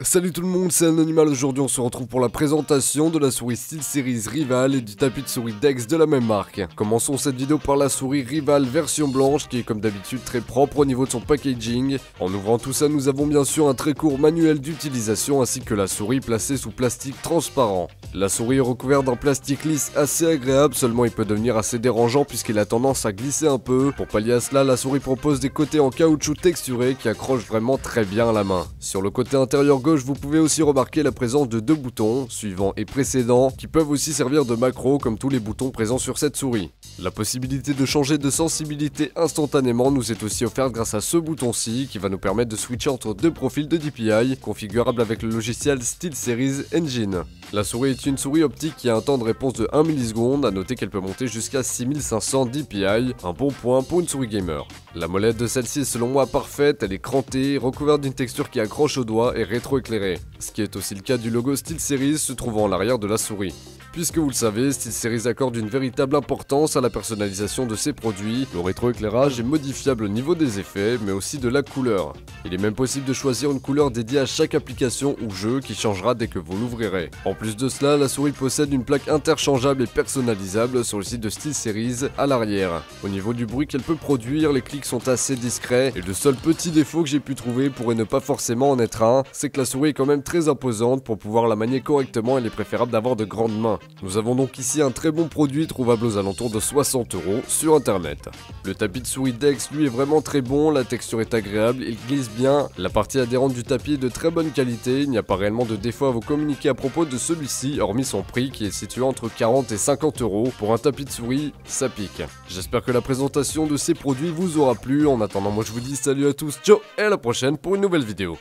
Salut tout le monde, c'est Anonymal. Aujourd'hui on se retrouve pour la présentation de la souris SteelSeries Rival et du tapis de souris Dex de la même marque. Commençons cette vidéo par la souris Rival version blanche qui est comme d'habitude très propre au niveau de son packaging. En ouvrant tout ça, nous avons bien sûr un très court manuel d'utilisation ainsi que la souris placée sous plastique transparent. La souris est recouverte d'un plastique lisse assez agréable, seulement il peut devenir assez dérangeant puisqu'il a tendance à glisser un peu. Pour pallier à cela, la souris propose des côtés en caoutchouc texturé qui accrochent vraiment très bien à la main. Sur le côté intérieur gauche, vous pouvez aussi remarquer la présence de deux boutons, suivant et précédent, qui peuvent aussi servir de macro comme tous les boutons présents sur cette souris. La possibilité de changer de sensibilité instantanément nous est aussi offerte grâce à ce bouton-ci qui va nous permettre de switcher entre deux profils de DPI configurables avec le logiciel SteelSeries Engine. La souris est une souris optique qui a un temps de réponse de 1 milliseconde, à noter qu'elle peut monter jusqu'à 6500 DPI, un bon point pour une souris gamer. La molette de celle-ci est selon moi parfaite, elle est crantée, recouverte d'une texture qui accroche au doigt et rétroéclairée. Ce qui est aussi le cas du logo SteelSeries se trouvant à l'arrière de la souris. Puisque vous le savez, SteelSeries accorde une véritable importance à la personnalisation de ses produits. Le rétroéclairage est modifiable au niveau des effets, mais aussi de la couleur. Il est même possible de choisir une couleur dédiée à chaque application ou jeu qui changera dès que vous l'ouvrirez. En plus de cela, la souris possède une plaque interchangeable et personnalisable sur le site de SteelSeries à l'arrière. Au niveau du bruit qu'elle peut produire, les clics sont assez discrets et le seul petit défaut que j'ai pu trouver pourrait ne pas forcément en être un, c'est que la souris est quand même très imposante. Pour pouvoir la manier correctement, il est préférable d'avoir de grandes mains. Nous avons donc ici un très bon produit trouvable aux alentours de 60 € sur internet. Le tapis de souris Dex lui est vraiment très bon, la texture est agréable, il glisse bien, la partie adhérente du tapis est de très bonne qualité, il n'y a pas réellement de défaut à vous communiquer à propos de celui-ci, hormis son prix qui est situé entre 40 et 50 € pour un tapis de souris, ça pique. J'espère que la présentation de ces produits vous aura plu, en attendant moi je vous dis salut à tous, ciao et à la prochaine pour une nouvelle vidéo.